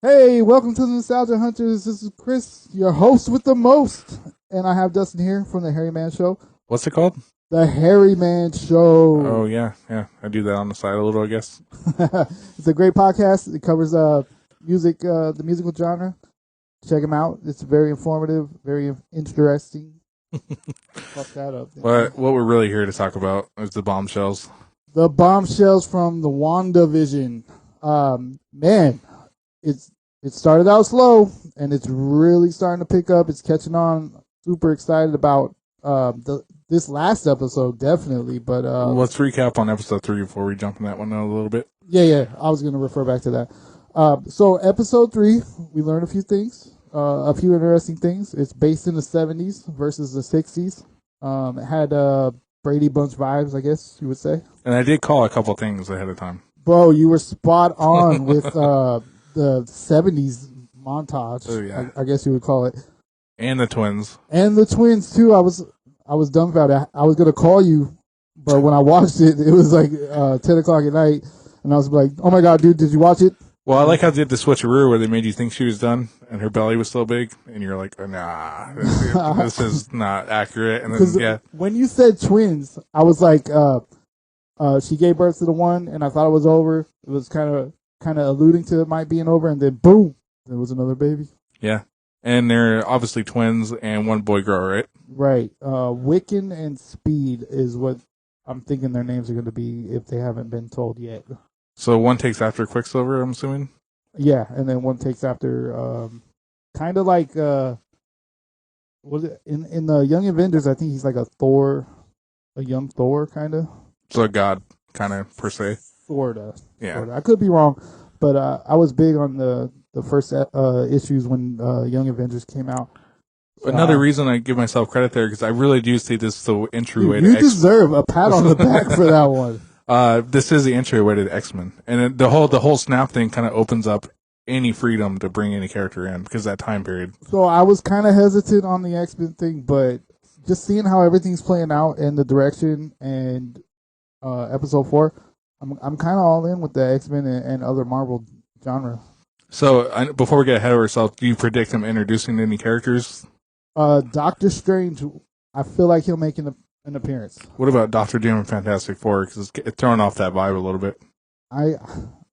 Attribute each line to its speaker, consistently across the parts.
Speaker 1: Hey, welcome to the Nostalgia Hunters. This is Chris, your host with the most. And I have Dustin here from the Harry Man Show.
Speaker 2: What's it called?
Speaker 1: The Harry Man Show.
Speaker 2: Oh, yeah. I do that on the side a little, I guess.
Speaker 1: It's a great podcast. It covers music, the musical genre. Check them out. It's very informative, very interesting. Fuck that up.
Speaker 2: What we're really here to talk about is the bombshells.
Speaker 1: The bombshells from the WandaVision. Man, it started out slow, and it's really starting to pick up. It's catching on. Super excited about this last episode, definitely. But
Speaker 2: let's recap on episode 3 before we jump in that one a little bit.
Speaker 1: Yeah. I was going to refer back to that. So episode 3, we learned a few things, a few interesting things. It's based in the 70s versus the 60s. It had Brady Bunch vibes, I guess you would say.
Speaker 2: And I did call a couple things ahead of time.
Speaker 1: Bro, you were spot on with the 70s montage.
Speaker 2: Oh, yeah.
Speaker 1: I guess you would call it.
Speaker 2: And the twins.
Speaker 1: And the twins too. I was dumbfounded. I was gonna call you, but when I watched it, it was like 10 o'clock at night, and I was like, "Oh my god, dude, did you watch it?"
Speaker 2: Well, I like how they did the switcheroo where they made you think she was done and her belly was still big, and you're like, "Nah, this is not accurate." And then
Speaker 1: when you said twins, I was like, she gave birth to the one, and I thought it was over. It was kind of alluding to it might being over, and then boom, there was another baby.
Speaker 2: Yeah. And they're obviously twins and one boy girl, right?
Speaker 1: Right. Wiccan and Speed is what I'm thinking their names are going to be if they haven't been told yet.
Speaker 2: So one takes after Quicksilver, I'm assuming?
Speaker 1: Yeah, and then one takes after, kind of like, was it in the Young Avengers? I think he's like a young Thor, kind of.
Speaker 2: So a god, kind of, per se.
Speaker 1: Sorta.
Speaker 2: Yeah.
Speaker 1: Sorta. I could be wrong, but I was big on the first issues when Young Avengers came out.
Speaker 2: Another reason I give myself credit there, because I really do see this the entryway to
Speaker 1: X-Men. You deserve a pat on the back for that one.
Speaker 2: This is the entryway to the X-Men. And the whole snap thing kind of opens up any freedom to bring any character in, because that time period.
Speaker 1: So I was kind of hesitant on the X-Men thing, but just seeing how everything's playing out and the direction and episode 4, I'm kind of all in with the X-Men and other Marvel genre.
Speaker 2: So, before we get ahead of ourselves, do you predict him introducing any characters?
Speaker 1: Doctor Strange, I feel like he'll make an appearance.
Speaker 2: What about Doctor Doom and Fantastic Four? Because it's throwing off that vibe a little bit.
Speaker 1: I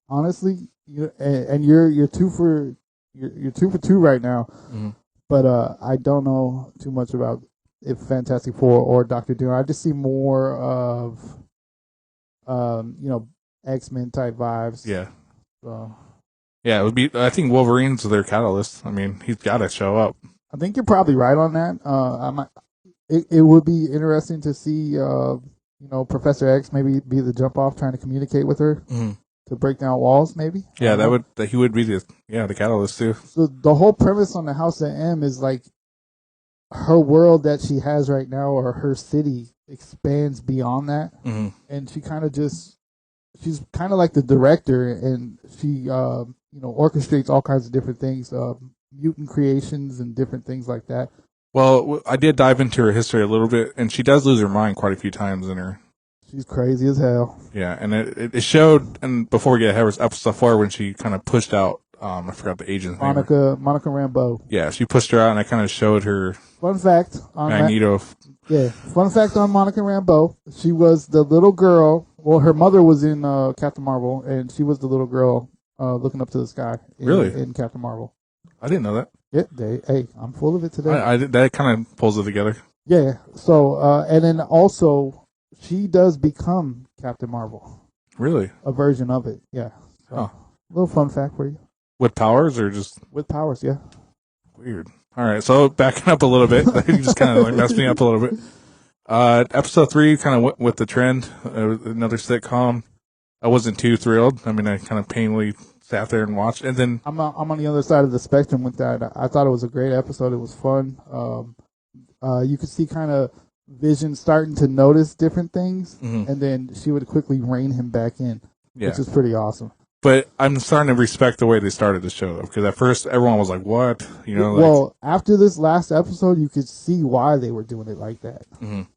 Speaker 1: honestly, you're 2 for 2 right now, but I don't know too much about if Fantastic Four or Doctor Doom. I just see more of, X-Men type vibes.
Speaker 2: Yeah.
Speaker 1: So.
Speaker 2: Yeah, it would be. I think Wolverine's their catalyst. I mean, he's got to show up.
Speaker 1: I think you're probably right on that. It would be interesting to see, Professor X maybe be the jump off, trying to communicate with her to break down walls, maybe.
Speaker 2: Yeah, he would be the catalyst too.
Speaker 1: So the whole premise on the House of M is like her world that she has right now, or her city, expands beyond that, and she kind of she's kind of like the director, and she orchestrates all kinds of different things, mutant creations and different things like that.
Speaker 2: Well, I did dive into her history a little bit, and she does lose her mind quite a few times in her.
Speaker 1: She's crazy as hell.
Speaker 2: Yeah, and it showed, and before we get ahead, was episode 4 when she kind of pushed out, I forgot the agent's name.
Speaker 1: Monica Rambeau.
Speaker 2: Yeah, she pushed her out, and I kind of showed her.
Speaker 1: Fun fact on
Speaker 2: Magneto.
Speaker 1: Fun fact on Monica Rambeau. She was the little girl. Well, her mother was in Captain Marvel, and she was the little girl looking up to the sky. In Captain Marvel.
Speaker 2: I didn't know that.
Speaker 1: Yeah, hey, I'm full of it today.
Speaker 2: That kind of pulls it together.
Speaker 1: Yeah. So, and then also, she does become Captain Marvel.
Speaker 2: Really?
Speaker 1: A version of it. Yeah. So, a little fun fact for you.
Speaker 2: With powers or just?
Speaker 1: With powers, yeah.
Speaker 2: Weird. All right. So backing up a little bit, you just kind of messed me up a little bit. Episode 3 kind of went with the trend. Another sitcom. I wasn't too thrilled. I mean, I kind of painfully sat there and watched, and then
Speaker 1: I'm on the other side of the spectrum with that. I thought it was a great episode. It was fun. You could see kind of Vision starting to notice different things, and then she would quickly rein him back in, which is pretty awesome.
Speaker 2: But I'm starting to respect the way they started the show, though, because at first everyone was like, "What?"
Speaker 1: Well, after this last episode, you could see why they were doing it like that.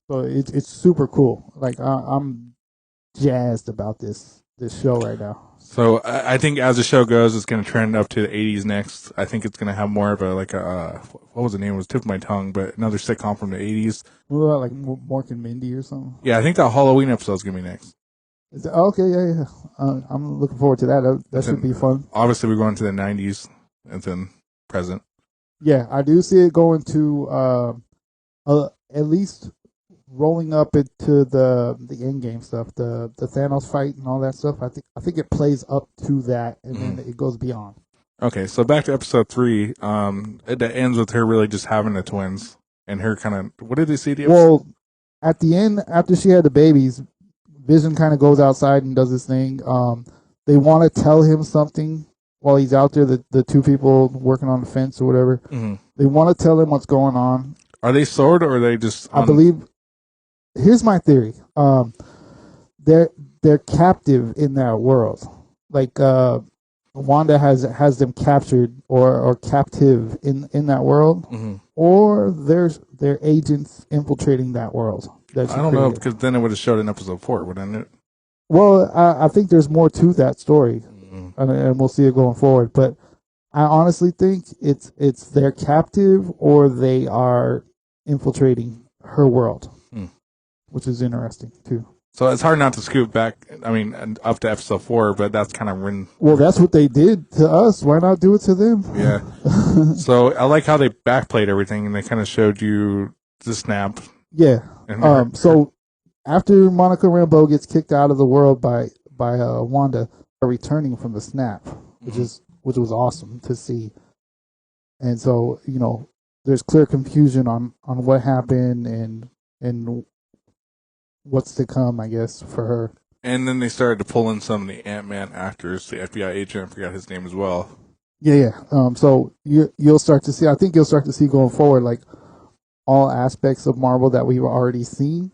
Speaker 1: So it's super cool. Like I'm jazzed about this show right now.
Speaker 2: So I think as the show goes, it's going to trend up to the 80s next. I think it's going to have more of what was the name? It was tipped my tongue, but another sitcom from the 80s.
Speaker 1: What about like Mork and Mindy or something?
Speaker 2: Yeah, I think that Halloween episode is going to be next.
Speaker 1: Okay, yeah. I'm looking forward to that. That should be fun.
Speaker 2: Obviously, we're going to the 90s and then present.
Speaker 1: Yeah, I do see it going to at least rolling up into the end game stuff, the Thanos fight and all that stuff. I think it plays up to that, and then it goes beyond.
Speaker 2: Okay, so back to episode 3. It ends with her really just having the twins and her kind of. What did they see?
Speaker 1: Well, at the end, after she had the babies, Vision kind of goes outside and does this thing. They want to tell him something while he's out there. The two people working on the fence or whatever. Mm-hmm. They want to tell him what's going on.
Speaker 2: Are they sword or are they just?
Speaker 1: I believe. Here's my theory. They're captive in that world. Like Wanda has them captured or captive in that world, or they're agents infiltrating that world.
Speaker 2: I don't know, because then it would have showed in episode 4, wouldn't it?
Speaker 1: Well, I think there's more to that story, and we'll see it going forward. But I honestly think it's they're captive or they are infiltrating her world, which is interesting too. So
Speaker 2: it's hard not to scoop back. I mean, up to episode 4, but that's kind of when.
Speaker 1: Well, that's what they did to us. Why not do it to them?
Speaker 2: Yeah. So I like how they backplayed everything and they kind of showed you the snap.
Speaker 1: Yeah. So after Monica Rambeau gets kicked out of the world by Wanda, returning from the snap, which was awesome to see. And so, there's clear confusion on what happened and what's to come, I guess, for her.
Speaker 2: And then they started to pull in some of the Ant-Man actors, the FBI agent, I forgot his name as well.
Speaker 1: Yeah. So you'll start to see, I think you'll start to see going forward, like, all aspects of Marvel that we've already seen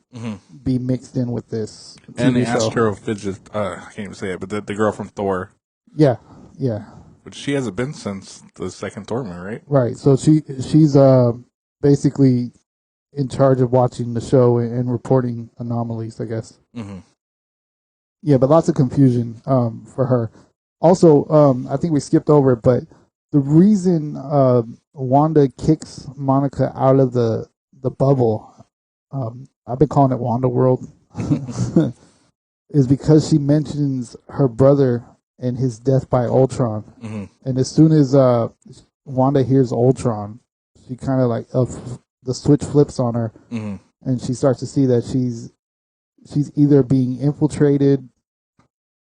Speaker 1: be mixed in with this TV
Speaker 2: and the
Speaker 1: show.
Speaker 2: Astrophysics, I can't even say it, but the girl from Thor.
Speaker 1: Yeah.
Speaker 2: But she hasn't been since the second Thor movie, right?
Speaker 1: Right. So she's basically in charge of watching the show and reporting anomalies, I guess. Yeah, but lots of confusion for her. Also, I think we skipped over it, but the reason Wanda kicks Monica out of the bubble, I've been calling it Wanda World, is because she mentions her brother and his death by Ultron. And as soon as Wanda hears Ultron, she kind of like the switch flips on her, and she starts to see that she's either being infiltrated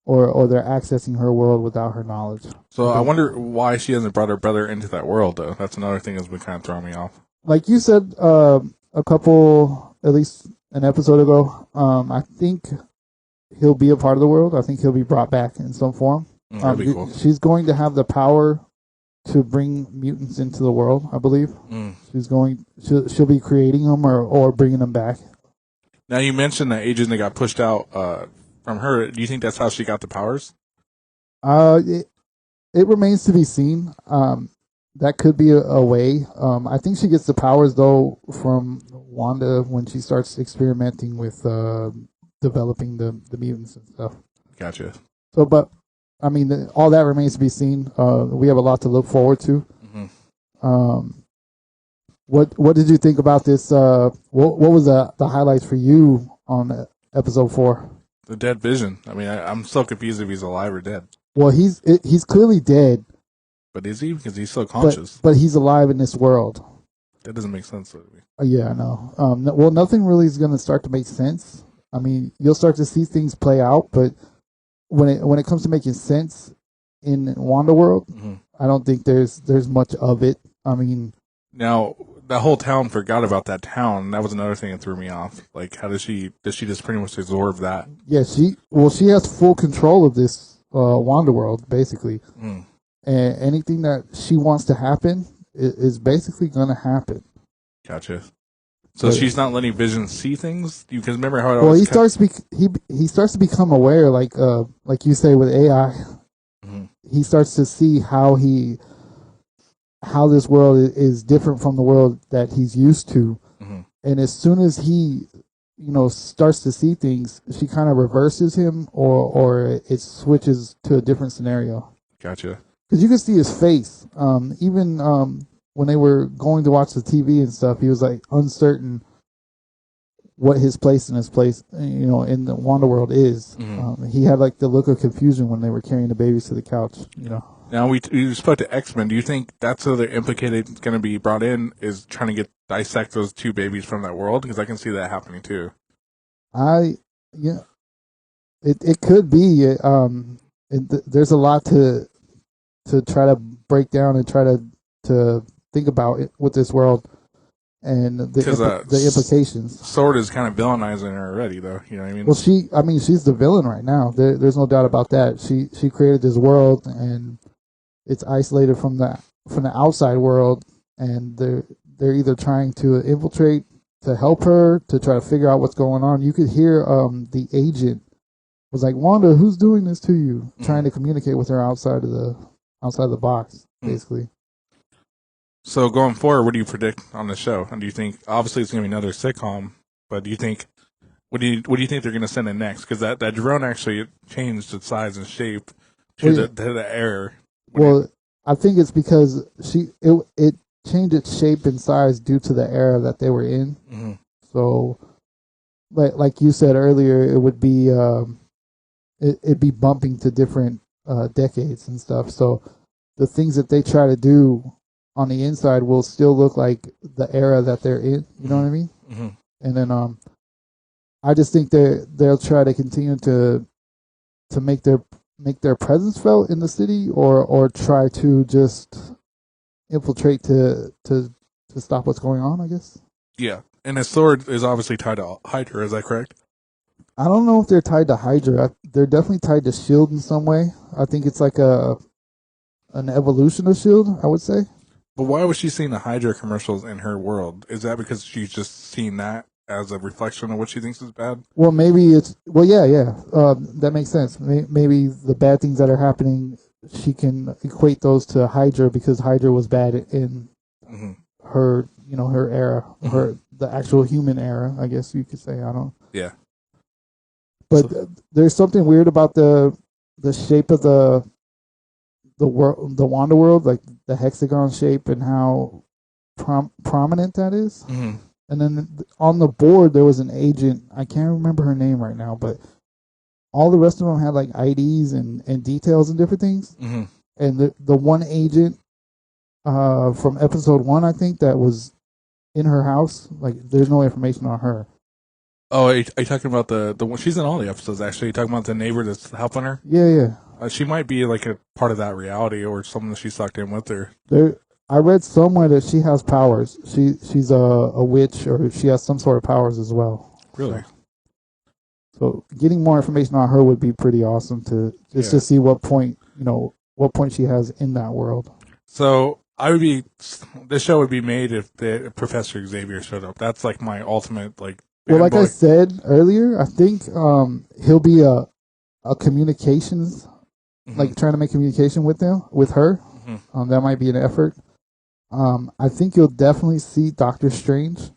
Speaker 1: or they're accessing her world without her knowledge.
Speaker 2: So I wonder why she hasn't brought her brother into that world, though. That's another thing that's been kind of throwing me off.
Speaker 1: Like you said, at least an episode ago, I think he'll be a part of the world. I think he'll be brought back in some form.
Speaker 2: That'd be cool.
Speaker 1: She's going to have the power to bring mutants into the world, I believe. She'll be creating them or bringing them back.
Speaker 2: Now, you mentioned that agent that got pushed out from her. Do you think that's how she got the powers?
Speaker 1: It remains to be seen. That could be a way. I think she gets the powers, though, from Wanda when she starts experimenting with developing the mutants and stuff.
Speaker 2: Gotcha.
Speaker 1: So, but, I mean, all that remains to be seen. We have a lot to look forward to. What did you think about this? What was the highlights for you on episode 4?
Speaker 2: The dead Vision. I mean, I'm so confused if he's alive or dead.
Speaker 1: Well, he's clearly dead.
Speaker 2: But is he? Because he's still conscious.
Speaker 1: But he's alive in this world.
Speaker 2: That doesn't make sense to me.
Speaker 1: Yeah, I know. Well, nothing really is going to start to make sense. I mean, you'll start to see things play out, but when it comes to making sense in Wanda World, I don't think there's much of it. I mean,
Speaker 2: now that whole town forgot about that town. That was another thing that threw me off. Like, how does she just pretty much absorb that?
Speaker 1: Yeah, she has full control of this Wanda World, basically. And anything that she wants to happen is basically going to happen.
Speaker 2: Gotcha. So she's not letting Vision see things? Because remember how it
Speaker 1: Well, he starts to become aware, like you say with AI. He starts to see how this world is different from the world that he's used to. And as soon as he starts to see things, she kind of reverses him, or it switches to a different scenario.
Speaker 2: Gotcha.
Speaker 1: Because you can see his face. Even when they were going to watch the TV and stuff, he was like uncertain what his place in in the Wanda world is. He had like the look of confusion when they were carrying the babies to the couch.
Speaker 2: Now we spoke to X-Men. Do you think that's who they're implicated, going to be brought in, is trying to dissect those two babies from that world? Because I can see that happening too.
Speaker 1: It could be. There's a lot to try to break down and try to think about it with this world and the implications.
Speaker 2: Sword is kind of villainizing her already, though. You know what I mean?
Speaker 1: Well, she's the villain right now. There's no doubt about that. She created this world, and it's isolated from the outside world, and they're either trying to infiltrate to help her to try to figure out what's going on. You could hear the agent was like, "Wanda, who's doing this to you?" Trying to communicate with her outside of the box, basically.
Speaker 2: So going forward, what do you predict on the show? And do you think, obviously it's going to be another sitcom, but do you think, what do you think they're going to send in next? Because that drone actually changed its size and shape to the air.
Speaker 1: I think it's because it changed its shape and size due to the era that they were in. Mm-hmm. So, like you said earlier, it would be it'd be bumping to different decades and stuff. So the things that they try to do on the inside will still look like the era that they're in. You know what I mean? Mm-hmm. And then I just think they'll try to continue to make their presence felt in the city, or try to just infiltrate to stop what's going on, I guess.
Speaker 2: Yeah. And his sword is obviously tied to Hydra, is that correct?
Speaker 1: I don't know if they're tied to Hydra. They're definitely tied to S.H.I.E.L.D. in some way. I think it's like an evolution of S.H.I.E.L.D., I would say.
Speaker 2: But why was she seeing the Hydra commercials in her world? Is that because she's just seen that as a reflection of what she thinks is bad?
Speaker 1: Well, maybe it's... Well, yeah. That makes sense. Maybe the bad things that are happening, she can equate those to Hydra because Hydra was bad in her, her era, the actual human era, I guess you could say. I don't...
Speaker 2: Yeah.
Speaker 1: But there's something weird about the shape of the Wanda world, like the hexagon shape and how prominent that is. Mm-hmm. And then on the board there was an agent. I can't remember her name right now, but all the rest of them had like IDs and details and different things. Mm-hmm. And the one agent from episode 1, I think, that was in her house, like there's no information on her.
Speaker 2: Oh, are you talking about the one? She's in all the episodes, actually. You're talking about the neighbor that's helping her?
Speaker 1: Yeah.
Speaker 2: She might be like a part of that reality or something that she's sucked in with her.
Speaker 1: I read somewhere that she has powers. She's a witch, or she has some sort of powers as well.
Speaker 2: Really?
Speaker 1: So getting more information on her would be pretty awesome to see what point she has in that world.
Speaker 2: So this show would be made if the Professor Xavier showed up. That's like my ultimate like.
Speaker 1: Well, like I said earlier, I think he'll be a communications, like trying to make communication with her. Mm-hmm. That might be an effort. I think you'll definitely see Doctor Strange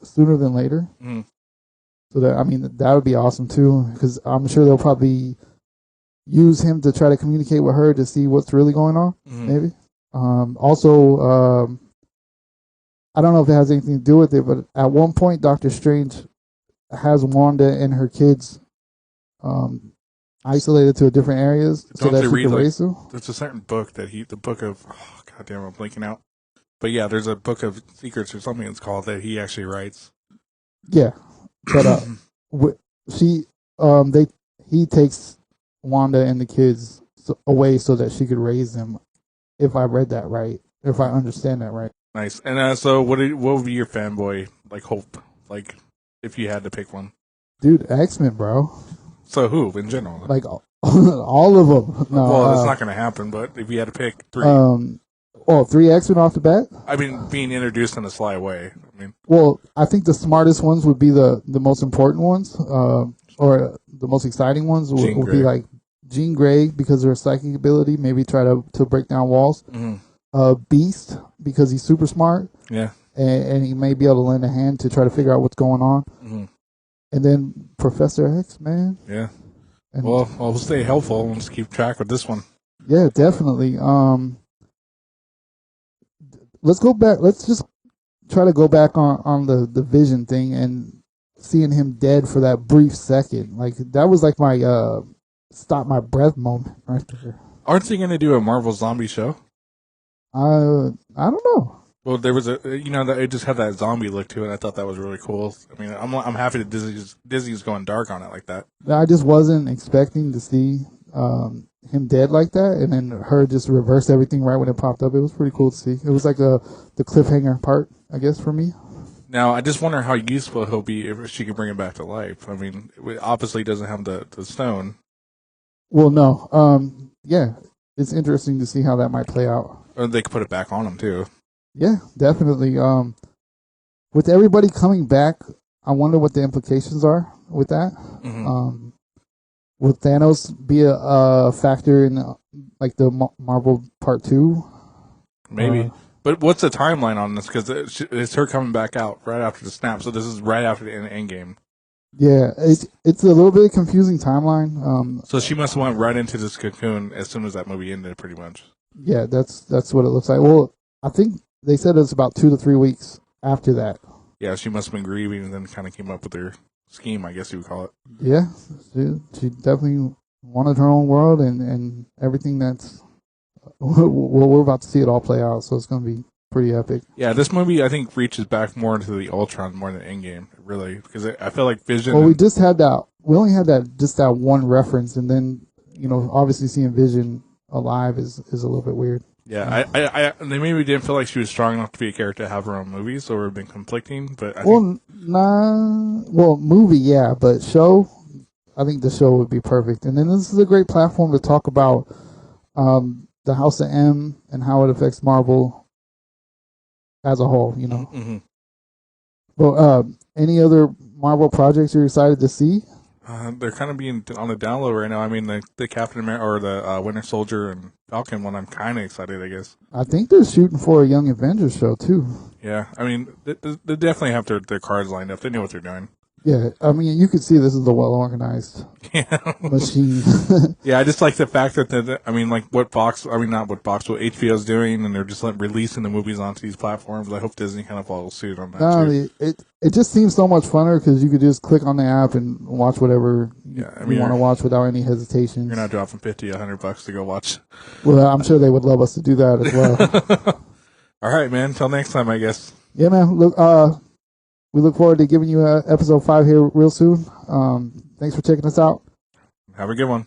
Speaker 1: sooner than later. Mm-hmm. So that would be awesome too, because I'm sure they'll probably use him to try to communicate with her to see what's really going on. Mm-hmm. Maybe. Also, I don't know if it has anything to do with it, but at one point, Doctor Strange has Wanda and her kids isolated to different areas so that she can raise them.
Speaker 2: There's a certain book the book of, goddamn, I'm blanking out. But yeah, there's a book of secrets or something it's called that he actually writes.
Speaker 1: Yeah, but he takes Wanda and the kids away so that she could raise them. If I read that right, if I understand that right.
Speaker 2: Nice. And so, what would be your fanboy hope? Like, if you had to pick one,
Speaker 1: dude, X-Men, bro.
Speaker 2: So who in general?
Speaker 1: Like all of them. No,
Speaker 2: well, that's not going to happen. But if you had to pick 3,
Speaker 1: 3 X-Men off the bat.
Speaker 2: I mean, being introduced in a sly way.
Speaker 1: Well, I think the smartest ones would be the most important ones, or the most exciting ones would be like Jean Grey because of her psychic ability. Maybe try to break down walls. Mm-hmm. Beast because he's super smart.
Speaker 2: Yeah.
Speaker 1: And he may be able to lend a hand to try to figure out what's going on. Mm-hmm. And then Professor X, man.
Speaker 2: Yeah.
Speaker 1: And
Speaker 2: Well, we'll stay helpful and just keep track with this one.
Speaker 1: yeah, definitely. Let's go back. Let's just try to go back on the Vision thing and seeing him dead for that brief second. Like that was like my stop my breath moment right there.
Speaker 2: Aren't they going to do a Marvel zombie show?
Speaker 1: I don't know.
Speaker 2: Well, there was that it just had that zombie look to it. I thought that was really cool. I mean, I'm happy that Disney's going dark on it like that.
Speaker 1: I just wasn't expecting to see him dead like that, and then her just reverse everything right when it popped up. It was pretty cool to see. It was like the cliffhanger part, I guess, for me.
Speaker 2: Now, I just wonder how useful he'll be if she can bring him back to life. I mean, it obviously doesn't have the stone.
Speaker 1: Well, no. Yeah, it's interesting to see how that might play out.
Speaker 2: Or they could put it back on him, too.
Speaker 1: Yeah, definitely. With everybody coming back, I wonder what the implications are with that.
Speaker 2: Mm-hmm.
Speaker 1: Will Thanos be a factor in like the Marvel Part 2?
Speaker 2: Maybe. But what's the timeline on this? Because it's her coming back out right after the snap, so this is right after the end game.
Speaker 1: Yeah, it's a little bit confusing timeline.
Speaker 2: So she must have went right into this cocoon as soon as that movie ended, pretty much.
Speaker 1: Yeah, that's what it looks like. Well, I think they said it's about 2 to 3 weeks after that.
Speaker 2: Yeah, she must have been grieving and then kind of came up with her scheme, I guess you would call it.
Speaker 1: Yeah, she definitely wanted her own world and everything that's... Well, we're about to see it all play out, so it's going to be pretty epic.
Speaker 2: Yeah, this movie, I think, reaches back more into the Ultron more than Endgame, really, because I feel like Vision...
Speaker 1: Well, we only had that one reference, and then, obviously seeing Vision alive is a little bit weird.
Speaker 2: Yeah, they maybe didn't feel like she was strong enough to be a character to have her own movies, so we've been conflicting, but I think...
Speaker 1: movie, yeah, but show, I think the show would be perfect. And then this is a great platform to talk about the House of M and how it affects Marvel as a whole,
Speaker 2: Mm-hmm.
Speaker 1: Well, any other Marvel projects you're excited to see?
Speaker 2: They're kind of being on the download right now. I mean, the Captain America or the Winter Soldier and Falcon one, I'm kind of excited, I guess.
Speaker 1: I think they're shooting for a Young Avengers show, too.
Speaker 2: Yeah, I mean, they definitely have their cards lined up. They know what they're doing.
Speaker 1: Yeah, I mean, you could see this is a well-organized machine.
Speaker 2: Yeah, I just like the fact that, what HBO's doing, and they're just releasing the movies onto these platforms. I hope Disney kind of follows suit on that, too.
Speaker 1: It just seems so much funner because you could just click on the app and watch whatever you want to watch without any hesitation.
Speaker 2: You're not dropping $50, $100 to go watch.
Speaker 1: Well, I'm sure they would love us to do that as well.
Speaker 2: All right, man. Until next time, I guess.
Speaker 1: Yeah, man. We look forward to giving you episode 5 here real soon. Thanks for checking us out.
Speaker 2: Have a good one.